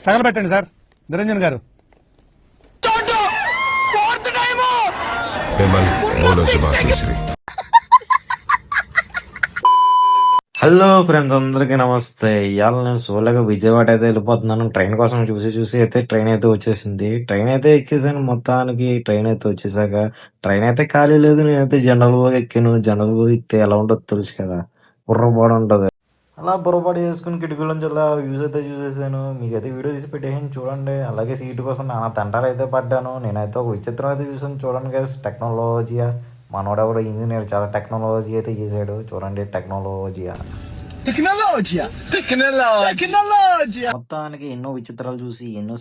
తగలబెట్టండి sir Niranjan గారు. विमल बोलो शुभा Kesari. Hello friends, అందరికీ నమస్తే. ఇవాళ నేను సోలోగా విజయవాడ అయితే వెళ్ళిపోతున్నాను. ట్రైన్ కోసం చూసి అయితే ట్రైన్ అయితే వచ్చేసింది. ట్రైన్ అయితే ఎక్కేసాను. మొత్తానికి ట్రైన్ అయితే వచ్చేసాక ట్రైన్ అయితే ఖాళీ లేదు. నేనైతే జనరల్ గా ఎక్కాను. జనరల్ గా ఎక్కితే ఎలా ఉంటుందో తెలుసు కదా, బుర్రపాడు ఉంటుంది. అలా బుర్రపాడు చేసుకుని కిటికీల నుంచి అలా వ్యూస్ అయితే చూసేసాను. మీకైతే వీడియో తీసి పెట్టేసి చూడండి. అలాగే సీటు కోసం నాన్న తంటాలు అయితే పడ్డాను. నేనైతే ఒక విచిత్రం అయితే చూసాను. చూడండి గైస్, టెక్నాలజీయా మనోడెవడో ఇంజనీర్ చాలా టెక్నాలజీ అయితే చేశాడు. చూడండి, టెక్నాలజీయా మొత్తానికి ఎన్నో విచిత్రాలు చూసి ఎన్నో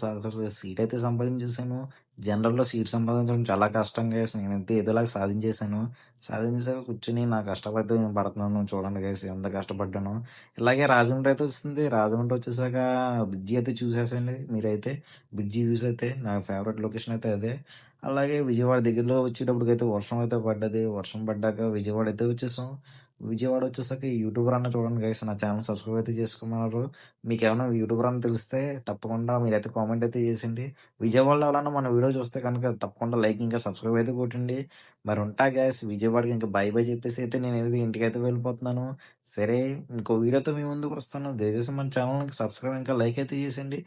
సీట్ అయితే సంపాదించేసాను. జనరల్లో సీట్ సంపాదించడం చాలా కష్టం గైస్. నేనైతే ఏదోలాగా సాధించేసాక కూర్చుని నా కష్టాలు అయితే నేను పడుతున్నాను. చూడండి గైస్, ఎంత కష్టపడ్డాను. ఇలాగే రాజమండ్రి అయితే వస్తుంది. రాజమండ్రి వచ్చేసాక బ్రిడ్జి అయితే చూసేసండి మీరైతే. బ్రిడ్జి వ్యూస్ అయితే నా ఫేవరెట్ లొకేషన్ అయితే అదే. అలాగే విజయవాడ దగ్గరలో వచ్చేటప్పటికైతే వర్షం అయితే పడ్డది. వర్షం పడ్డాక విజయవాడ అయితే వచ్చేసాం. విజయవాడ వచ్చేసాక యూట్యూబర్ అన్న చూడండి గైస్, నా ఛానల్ సబ్స్క్రైబ్ అయితే చేసుకున్నారు. మీకు ఏమైనా యూట్యూబర్ అని తెలిస్తే తప్పకుండా మీరైతే కామెంట్ అయితే చేసిండి. విజయవాడలో ఎవరైనా మన వీడియో చూస్తే కనుక తప్పకుండా లైక్ ఇంకా సబ్స్క్రైబ్ అయితే కొట్టండి. మరి ఉంటా గైస్, విజయవాడకి ఇంకా బై బై చెప్పేసి అయితే నేనైతే ఇంటికైతే వెళ్ళిపోతున్నాను. సరే, ఇంకో వీడియోతో మీ ముందుకు వస్తాను. దయచేసి మన ఛానల్కి సబ్స్క్రైబ్ ఇంకా లైక్ అయితే చేసేయండి.